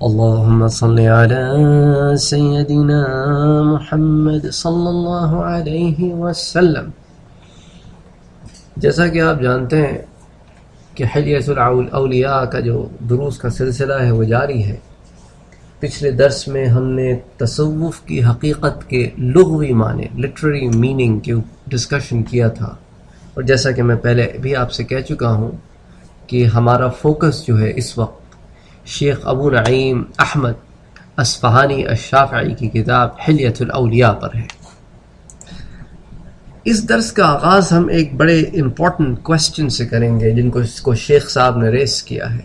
اللهم صل على سيدنا محمد صلی اللہ علیہ وسلم. جیسا کہ آپ جانتے ہیں کہ حلیۃ الاولیاء کا جو دروس کا سلسلہ ہے وہ جاری ہے. پچھلے درس میں ہم نے تصوف کی حقیقت کے لغوی معنی لٹریری میننگ کے ڈسکشن کیا تھا، اور جیسا کہ میں پہلے بھی آپ سے کہہ چکا ہوں کہ ہمارا فوکس جو ہے اس وقت شیخ ابو نعیم احمد اصفہانی الشافعی کی کتاب حلیۃ الاولیاء پر ہے. اس درس کا آغاز ہم ایک بڑے امپورٹنٹ کوسچن سے کریں گے جن کو شیخ صاحب نے ریس کیا ہے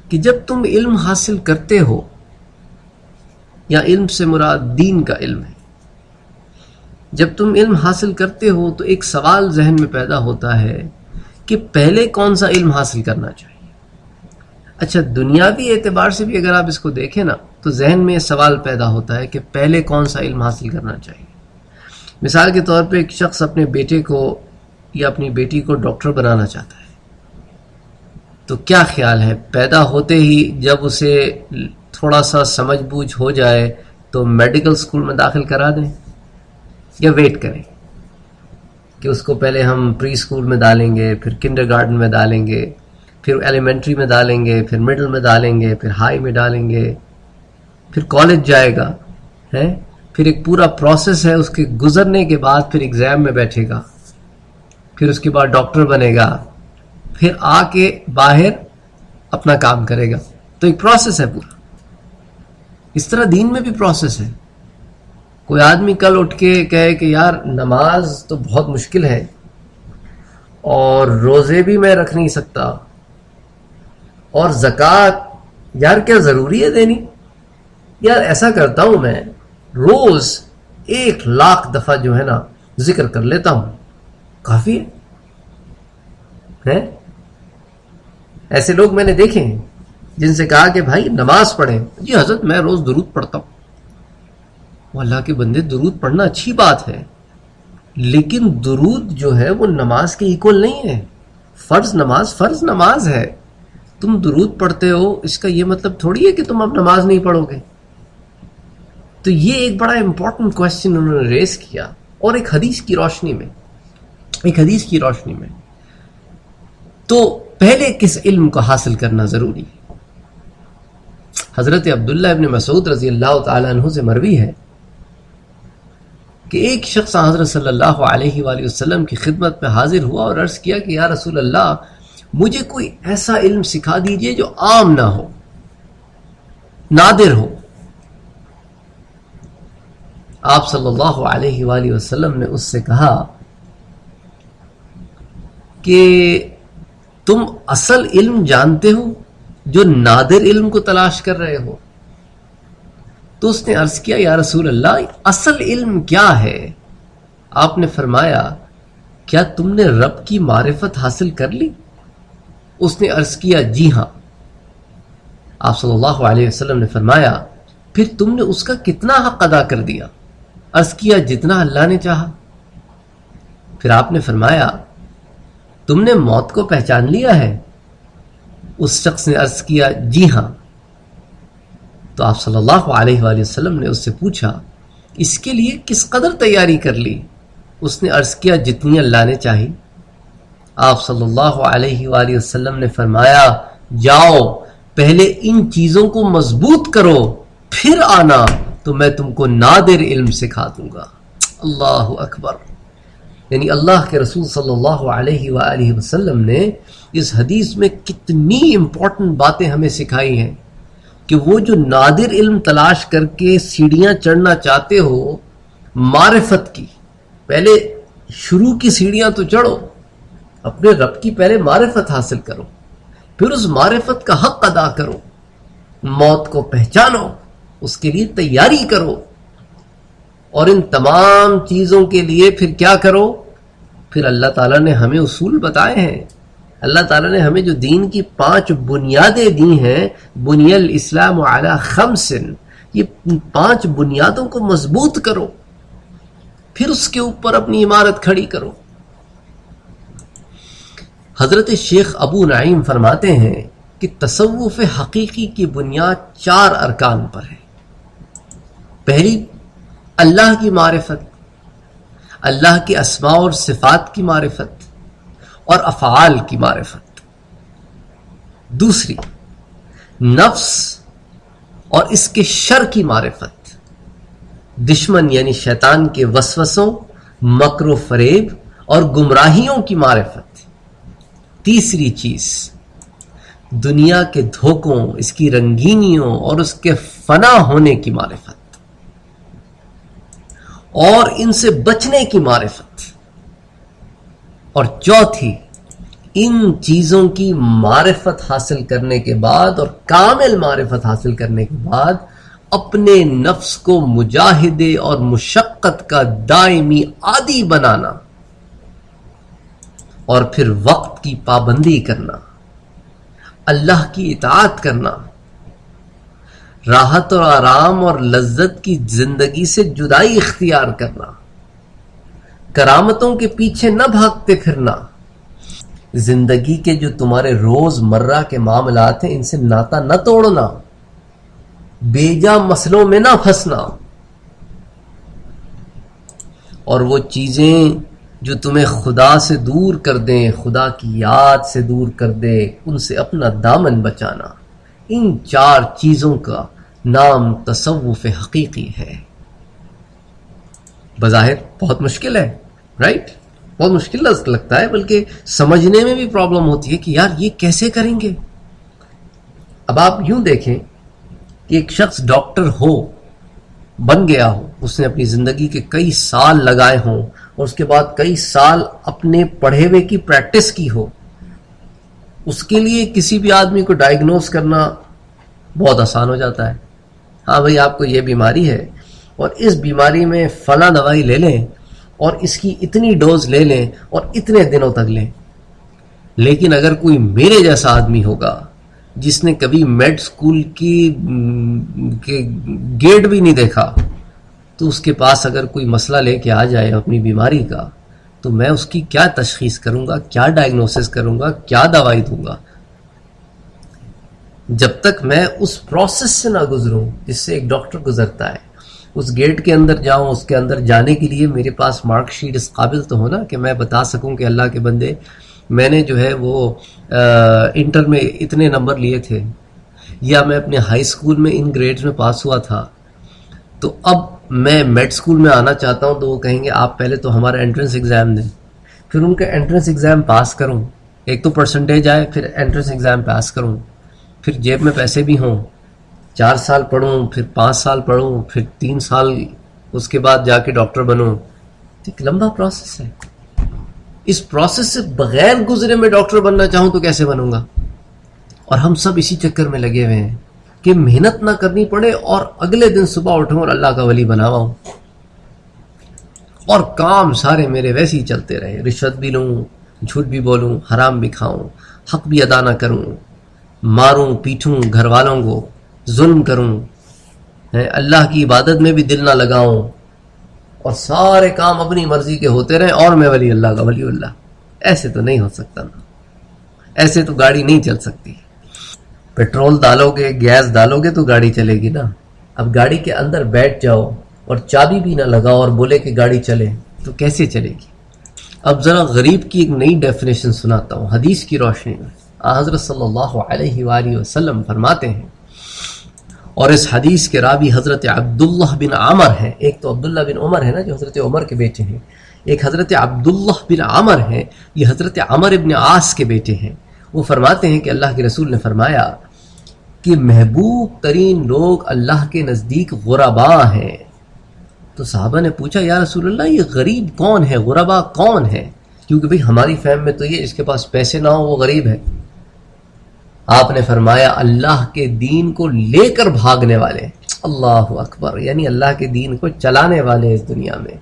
کہ جب تم علم حاصل کرتے ہو، یا علم سے مراد دین کا علم ہے، جب تم علم حاصل کرتے ہو تو ایک سوال ذہن میں پیدا ہوتا ہے کہ پہلے کون سا علم حاصل کرنا چاہیے. اچھا، دنیاوی اعتبار سے بھی اگر آپ اس کو دیکھیں نا تو ذہن میں یہ سوال پیدا ہوتا ہے کہ پہلے کون سا علم حاصل کرنا چاہیے. مثال کے طور پہ ایک شخص اپنے بیٹے کو یا اپنی بیٹی کو ڈاکٹر بنانا چاہتا ہے، تو کیا خیال ہے پیدا ہوتے ہی جب اسے تھوڑا سا سمجھ بوجھ ہو جائے تو میڈیکل اسکول میں داخل کرا دیں، یا ویٹ کریں کہ اس کو پہلے ہم پری اسکول میں ڈالیں گے، پھر کنڈر گارڈن میں ڈالیں گے، پھر ایلیمنٹری میں ڈالیں گے، پھر مڈل میں ڈالیں گے، پھر ہائی میں ڈالیں گے، پھر کالج جائے گا ہے، پھر ایک پورا پروسیس ہے، اس کے گزرنے کے بعد پھر ایگزام میں بیٹھے گا، پھر اس کے بعد ڈاکٹر بنے گا، پھر آ کے باہر اپنا کام کرے گا. تو ایک پروسیس ہے پورا. اس طرح دین میں بھی پروسیس ہے. کوئی آدمی کل اٹھ کے کہے کہ یار نماز تو بہت مشکل ہے اور روزے بھی میں رکھ نہیں سکتا، اور زکوٰۃ یار کیا ضروری ہے دینی، یار ایسا کرتا ہوں میں روز 1,00,000 دفعہ جو ہے نا ذکر کر لیتا ہوں، کافی ہے. ایسے لوگ میں نے دیکھے ہیں جن سے کہا کہ بھائی نماز پڑھیں، جی حضرت میں روز درود پڑھتا ہوں. وہ اللہ کے بندے، درود پڑھنا اچھی بات ہے، لیکن درود جو ہے وہ نماز کے ایکول نہیں ہے. فرض نماز ہے. تم درود پڑھتے ہو اس کا یہ مطلب تھوڑی ہے کہ تم اب نماز نہیں پڑھو گے. تو یہ ایک بڑا امپورٹنٹ کوسچن انہوں نے ریز کیا، اور ایک حدیث کی روشنی میں تو پہلے کس علم کو حاصل کرنا ضروری ہے. حضرت عبداللہ ابن مسعود رضی اللہ تعالیٰ عنہ سے مروی ہے کہ ایک شخص حضرت صلی اللہ علیہ وآلہ وسلم کی خدمت میں حاضر ہوا اور عرض کیا کہ یا رسول اللہ، مجھے کوئی ایسا علم سکھا دیجئے جو عام نہ ہو، نادر ہو. آپ صلی اللہ علیہ وآلہ وسلم نے اس سے کہا کہ تم اصل علم جانتے ہو جو نادر علم کو تلاش کر رہے ہو. تو اس نے عرض کیا یا رسول اللہ، اصل علم کیا ہے؟ آپ نے فرمایا کیا تم نے رب کی معرفت حاصل کر لی؟ اس نے عرض کیا جی ہاں. آپ صلی اللہ علیہ وسلم نے فرمایا پھر تم نے اس کا کتنا حق ادا کر دیا؟ عرض کیا جتنا اللہ نے چاہا. پھر آپ نے فرمایا تم نے موت کو پہچان لیا ہے؟ اس شخص نے عرض کیا جی ہاں. تو آپ صلی اللہ علیہ وآلہ وسلم نے اس سے پوچھا اس کے لیے کس قدر تیاری کر لی؟ اس نے عرض کیا جتنی اللہ نے چاہی. آپ صلی اللہ علیہ وآلہ وسلم نے فرمایا جاؤ پہلے ان چیزوں کو مضبوط کرو، پھر آنا تو میں تم کو نادر علم سکھا دوں گا. اللہ اکبر. یعنی اللہ کے رسول صلی اللہ علیہ وآلہ وسلم نے اس حدیث میں کتنی امپورٹنٹ باتیں ہمیں سکھائی ہیں کہ وہ جو نادر علم تلاش کر کے سیڑھیاں چڑھنا چاہتے ہو معرفت کی، پہلے شروع کی سیڑھیاں تو چڑھو، اپنے رب کی پہلے معرفت حاصل کرو، پھر اس معرفت کا حق ادا کرو، موت کو پہچانو، اس کے لیے تیاری کرو، اور ان تمام چیزوں کے لیے پھر کیا کرو؟ پھر اللہ تعالیٰ نے ہمیں اصول بتائے ہیں. اللہ تعالیٰ نے ہمیں جو دین کی 5 بنیادیں دی ہیں، بنی الاسلام علی 5، یہ 5 بنیادوں کو مضبوط کرو، پھر اس کے اوپر اپنی عمارت کھڑی کرو. حضرت شیخ ابو نعیم فرماتے ہیں کہ تصوف حقیقی کی بنیاد 4 ارکان پر ہے. پہلی، اللہ کی معرفت، اللہ کے اسماء اور صفات کی معرفت اور افعال کی معرفت. دوسری، نفس اور اس کے شر کی معرفت، دشمن یعنی شیطان کے وسوسوں، مکر و فریب اور گمراہیوں کی معرفت. تیسری چیز، دنیا کے دھوکوں، اس کی رنگینیوں اور اس کے فنا ہونے کی معرفت اور ان سے بچنے کی معرفت. اور چوتھی، ان چیزوں کی معرفت حاصل کرنے کے بعد اور کامل معرفت حاصل کرنے کے بعد اپنے نفس کو مجاہدے اور مشقت کا دائمی عادی بنانا اور پھر وقت کی پابندی کرنا، اللہ کی اطاعت کرنا، راحت اور آرام اور لذت کی زندگی سے جدائی اختیار کرنا، کرامتوں کے پیچھے نہ بھاگتے پھرنا، زندگی کے جو تمہارے روز مرہ کے معاملات ہیں ان سے ناتا نہ توڑنا، بیجا مسئلوں میں نہ پھنسنا، اور وہ چیزیں جو تمہیں خدا سے دور کر دیں، خدا کی یاد سے دور کر دے، ان سے اپنا دامن بچانا. ان 4 چیزوں کا نام تصوف حقیقی ہے. بظاہر بہت مشکل ہے، رائٹ؟ بہت مشکل لگتا ہے، بلکہ سمجھنے میں بھی پرابلم ہوتی ہے کہ یار یہ کیسے کریں گے. اب آپ یوں دیکھیں کہ ایک شخص ڈاکٹر ہو، بن گیا ہو، اس نے اپنی زندگی کے کئی سال لگائے ہوں اور اس کے بعد کئی سال اپنے پڑھے ہوئے کی پریکٹس کی ہو. اس کے لیے کسی بھی آدمی کو ڈائگنوز کرنا بہت آسان ہو جاتا ہے. ہاں بھئی آپ کو یہ بیماری ہے اور اس بیماری میں فلاں دوائی لے لیں اور اس کی اتنی ڈوز لے لیں اور اتنے دنوں تک لیں. لیکن اگر کوئی میرے جیسا آدمی ہوگا جس نے کبھی میڈ اسکول کی گیٹ بھی نہیں دیکھا، تو اس کے پاس اگر کوئی مسئلہ لے کے آ جائے اپنی بیماری کا، تو میں اس کی کیا تشخیص کروں گا، کیا ڈائگنوسس کروں گا، کیا دوائی دوں گا؟ جب تک میں اس پروسیس سے نہ گزروں جس سے ایک ڈاکٹر گزرتا ہے، اس گیٹ کے اندر جاؤں، اس کے اندر جانے کے لیے میرے پاس مارک شیٹ اس قابل تو ہونا کہ میں بتا سکوں کہ اللہ کے بندے میں نے جو ہے وہ انٹر میں اتنے نمبر لیے تھے، یا میں اپنے ہائی اسکول میں ان گریڈز میں پاس ہوا تھا، تو اب میں میڈ اسکول میں آنا چاہتا ہوں. تو وہ کہیں گے آپ پہلے تو ہمارا انٹرنس ایگزام دیں. پھر ان کا انٹرنس ایگزام پاس کروں، ایک تو پرسنٹیج آئے، پھر انٹرنس ایگزام پاس کروں، پھر جیب میں پیسے بھی ہوں، 4 سال پڑھوں، پھر 5 سال پڑھوں، پھر 3 سال اس کے بعد جا کے ڈاکٹر بنوں. ایک لمبا پروسیس ہے. اس پروسیس سے بغیر گزرے میں ڈاکٹر بننا چاہوں تو کیسے بنوں گا؟ اور ہم سب اسی چکر میں لگے ہوئے ہیں کہ محنت نہ کرنی پڑے اور اگلے دن صبح اٹھوں اور اللہ کا ولی بنا ہوا ہوں، اور کام سارے میرے ویسے ہی چلتے رہے. رشوت بھی لوں، جھوٹ بھی بولوں، حرام بھی کھاؤں، حق بھی ادا نہ کروں، ماروں پیٹوں گھر والوں کو، ظلم کروں، اللہ کی عبادت میں بھی دل نہ لگاؤں، اور سارے کام اپنی مرضی کے ہوتے رہیں اور میں ولی اللہ کا ولی اللہ. ایسے تو نہیں ہو سکتا نا، ایسے تو گاڑی نہیں چل سکتی. پیٹرول ڈالو گے، گیس ڈالو گے تو گاڑی چلے گی نا. اب گاڑی کے اندر بیٹھ جاؤ اور چابی بھی نہ لگاؤ اور بولے کہ گاڑی چلے تو کیسے چلے گی؟ اب ذرا غریب کی ایک نئی ڈیفینیشن سناتا ہوں حدیث کی روشنی میں. حضرت صلی اللہ علیہ وآلہ وسلم فرماتے ہیں، اور اس حدیث کے راوی حضرت عبداللہ بن عمر ہیں. ایک تو عبداللہ بن عمر ہے نا جو حضرت عمر کے بیٹے ہیں، ایک حضرت عبداللہ بن عمر ہیں، یہ حضرت عمر ابن عاص کے بیٹے ہیں. وہ فرماتے ہیں کہ اللہ کے رسول نے فرمایا کہ محبوب ترین لوگ اللہ کے نزدیک غرباء ہیں. تو صحابہ نے پوچھا یا رسول اللہ یہ غریب کون ہے، غرباء کون ہے؟ کیونکہ بھئی ہماری فہم میں تو یہ اس کے پاس پیسے نہ ہو وہ غریب ہے. آپ نے فرمایا اللہ کے دین کو لے کر بھاگنے والے. اللہ اکبر، یعنی اللہ کے دین کو چلانے والے اس دنیا میں.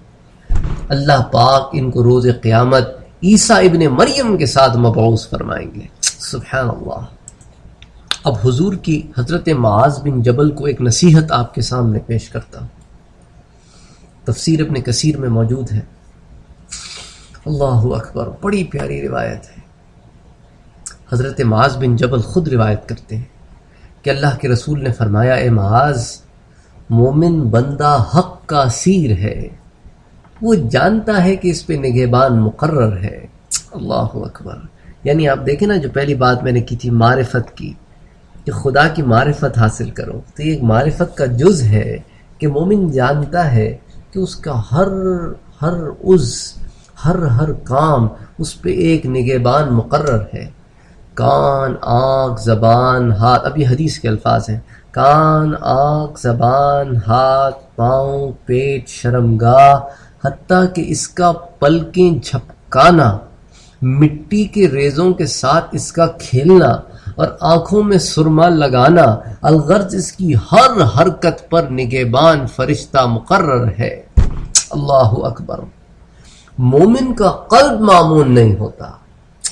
اللہ پاک ان کو روز قیامت عیسیٰ ابن مریم کے ساتھ مبعوث فرمائیں گے. سبحان اللہ. اب حضور کی حضرت معاذ بن جبل کو ایک نصیحت آپ کے سامنے پیش کرتا ہوں، تفسیر ابن کثیر میں موجود ہے. اللہ اکبر، بڑی پیاری روایت ہے. حضرت معاذ بن جبل خود روایت کرتے ہیں کہ اللہ کے رسول نے فرمایا، اے معاذ، مومن بندہ حق کا اسیر ہے، وہ جانتا ہے کہ اس پہ نگہبان مقرر ہے۔ اللہ اکبر۔ یعنی آپ دیکھیں نا، جو پہلی بات میں نے کی تھی معرفت کی، کہ خدا کی معرفت حاصل کرو، تو یہ ایک معرفت کا جز ہے کہ مومن جانتا ہے کہ اس کا ہر عز، ہر کام، اس پہ ایک نگہبان مقرر ہے۔ کان، آنکھ، زبان، ہاتھ، اب یہ حدیث کے الفاظ ہیں، کان، آنکھ، زبان، ہاتھ، پاؤں، پیٹ، شرمگاہ، حتیٰ کہ اس کا پلکیں جھپکانا، مٹی کے ریزوں کے ساتھ اس کا کھیلنا اور آنکھوں میں سرما لگانا، الغرض اس کی ہر حرکت پر نگہبان فرشتہ مقرر ہے۔ اللہ اکبر۔ مومن کا قلب معمون نہیں ہوتا۔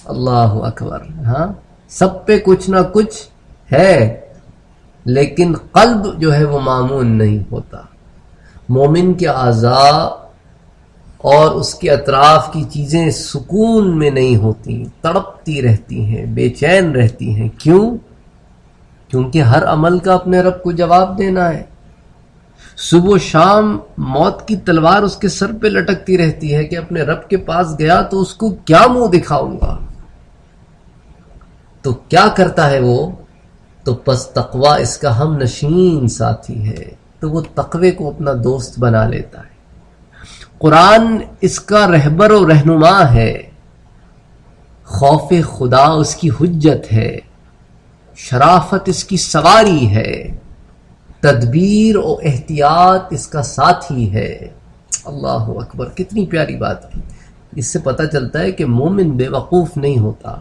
اللہ اکبر۔ ہاں، سب پہ کچھ نہ کچھ ہے، لیکن قلب جو ہے وہ معمون نہیں ہوتا۔ مومن کے اعضاء اور اس کے اطراف کی چیزیں سکون میں نہیں ہوتی، تڑپتی رہتی ہیں، بے چین رہتی ہیں۔ کیوں؟ کیونکہ ہر عمل کا اپنے رب کو جواب دینا ہے۔ صبح و شام موت کی تلوار اس کے سر پہ لٹکتی رہتی ہے کہ اپنے رب کے پاس گیا تو اس کو کیا منہ دکھاؤں گا؟ تو کیا کرتا ہے وہ؟ تو پس تقوی اس کا ہم نشین ساتھی ہے، تو وہ تقوی کو اپنا دوست بنا لیتا ہے۔ قرآن اس کا رہبر و رہنما ہے، خوف خدا اس کی حجت ہے، شرافت اس کی سواری ہے، تدبیر و احتیاط اس کا ساتھی ہے۔ اللہ اکبر، کتنی پیاری بات کی۔ اس سے پتہ چلتا ہے کہ مومن بے وقوف نہیں ہوتا،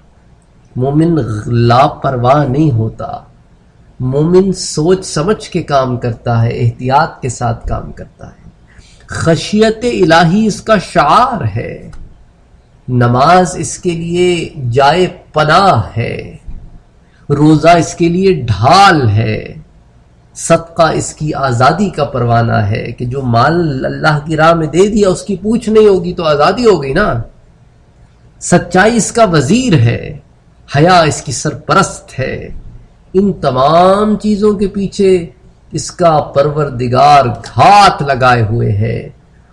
مومن لاپرواہ نہیں ہوتا، مومن سوچ سمجھ کے کام کرتا ہے، احتیاط کے ساتھ کام کرتا ہے۔ خشیت الہی اس کا شعار ہے، نماز اس کے لیے جائے پناہ ہے، روزہ اس کے لیے ڈھال ہے، صدقہ اس کی آزادی کا پروانہ ہے کہ جو مال اللہ کی راہ میں دے دیا اس کی پوچھ نہیں ہوگی تو آزادی ہو گئی نا۔ سچائی اس کا وزیر ہے، حیا اس کی سرپرست ہے۔ ان تمام چیزوں کے پیچھے اس کا پروردگار گھات لگائے ہوئے ہے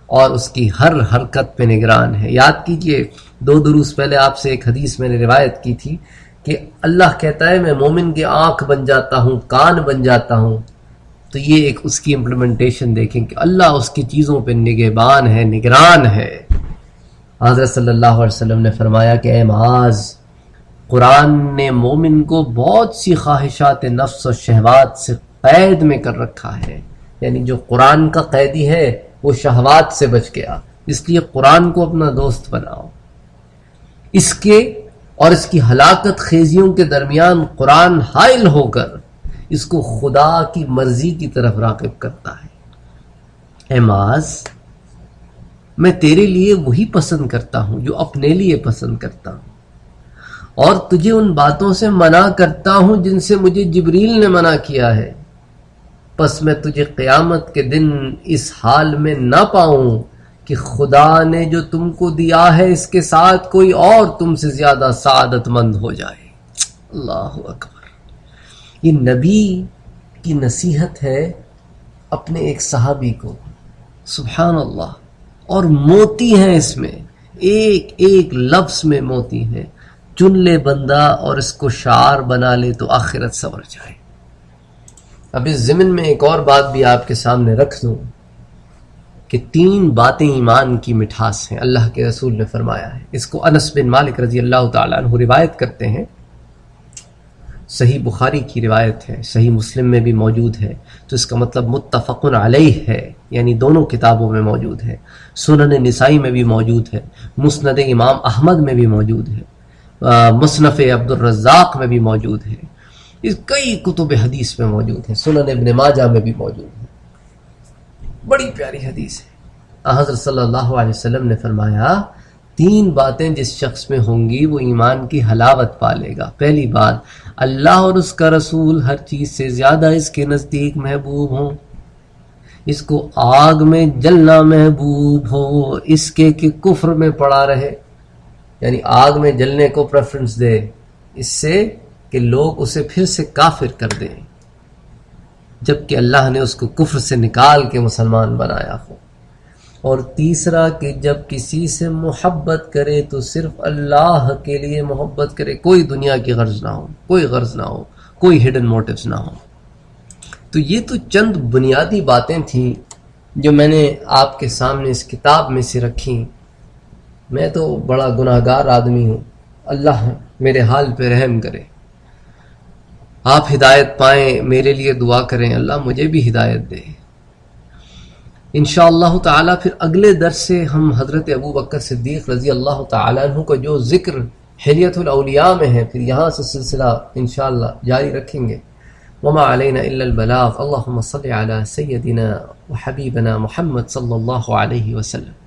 اور اس کی ہر حرکت پہ نگران ہے۔ یاد کیجئے، 2 دروس پہلے آپ سے ایک حدیث میں نے روایت کی تھی کہ اللہ کہتا ہے میں مومن کی آنکھ بن جاتا ہوں، کان بن جاتا ہوں۔ تو یہ ایک اس کی امپلیمنٹیشن دیکھیں کہ اللہ اس کی چیزوں پہ نگہبان ہے، نگران ہے۔ حضرت صلی اللہ علیہ وسلم نے فرمایا کہ اے معاذ، قرآن نے مومن کو بہت سی خواہشات نفس و شہوات سے قید میں کر رکھا ہے، یعنی جو قرآن کا قیدی ہے وہ شہوات سے بچ گیا۔ اس لیے قرآن کو اپنا دوست بناؤ۔ اس کے اور اس کی ہلاکت خیزیوں کے درمیان قرآن حائل ہو کر اس کو خدا کی مرضی کی طرف راغب کرتا ہے۔ اے معاذ، میں تیرے لیے وہی پسند کرتا ہوں جو اپنے لیے پسند کرتا ہوں، اور تجھے ان باتوں سے منع کرتا ہوں جن سے مجھے جبریل نے منع کیا ہے۔ پس میں تجھے قیامت کے دن اس حال میں نہ پاؤں کہ خدا نے جو تم کو دیا ہے اس کے ساتھ کوئی اور تم سے زیادہ سعادت مند ہو جائے۔ اللہ اکبر۔ یہ نبی کی نصیحت ہے اپنے ایک صحابی کو، سبحان اللہ، اور موتی ہیں اس میں، ایک ایک لفظ میں موتی ہیں۔ چن لے بندہ اور اس کو شعار بنا لے تو آخرت سنور جائے۔ اب اس ضمن میں ایک اور بات بھی آپ کے سامنے رکھ دوں کہ 3 باتیں ایمان کی مٹھاس ہیں، اللہ کے رسول نے فرمایا ہے۔ اس کو انس بن مالک رضی اللہ تعالیٰ عنہ روایت کرتے ہیں، صحیح بخاری کی روایت ہے، صحیح مسلم میں بھی موجود ہے، تو اس کا مطلب متفق علیہ ہے، یعنی دونوں کتابوں میں موجود ہے۔ سنن نسائی میں بھی موجود ہے، مسند امام احمد میں بھی موجود ہے، مصنف عبد الرزاق میں بھی موجود ہے، اس کئی کتب حدیث میں موجود ہے، سنن ابن ماجہ میں بھی موجود ہے۔ بڑی پیاری حدیث ہے۔ حضرت صلی اللہ علیہ وسلم نے فرمایا 3 باتیں جس شخص میں ہوں گی وہ ایمان کی حلاوت پالے گا۔ پہلی بات، اللہ اور اس کا رسول ہر چیز سے زیادہ اس کے نزدیک محبوب ہوں، اس کو آگ میں جلنا محبوب ہو، اس کے کہ کفر میں پڑا رہے، یعنی آگ میں جلنے کو پریفرنس دے، اس سے کہ لوگ اسے پھر سے کافر کر دیں، جبکہ اللہ نے اس کو کفر سے نکال کے مسلمان بنایا ہو۔ اور تیسرا کہ جب کسی سے محبت کرے تو صرف اللہ کے لیے محبت کرے، کوئی دنیا کی غرض نہ ہو، کوئی غرض نہ ہو، کوئی ہڈن موٹیوز نہ ہو۔ تو یہ تو چند بنیادی باتیں تھیں جو میں نے آپ کے سامنے اس کتاب میں سے رکھیں۔ میں تو بڑا گناہ گار آدمی ہوں، اللہ میرے حال پہ رحم کرے، آپ ہدایت پائیں، میرے لیے دعا کریں، اللہ مجھے بھی ہدایت دے۔ انشاءاللہ تعالی پھر اگلے درس سے ہم حضرت ابو بکر صدیق رضی اللہ تعالیٰ عنہ کا جو ذکر حلیۃ الاولیاء میں ہے، پھر یہاں سے سلسلہ انشاءاللہ جاری رکھیں گے۔ وما علینا الا البلاغ، اللہم صل علی سیدنا وحبیبنا محمد صلی اللہ علیہ وسلم۔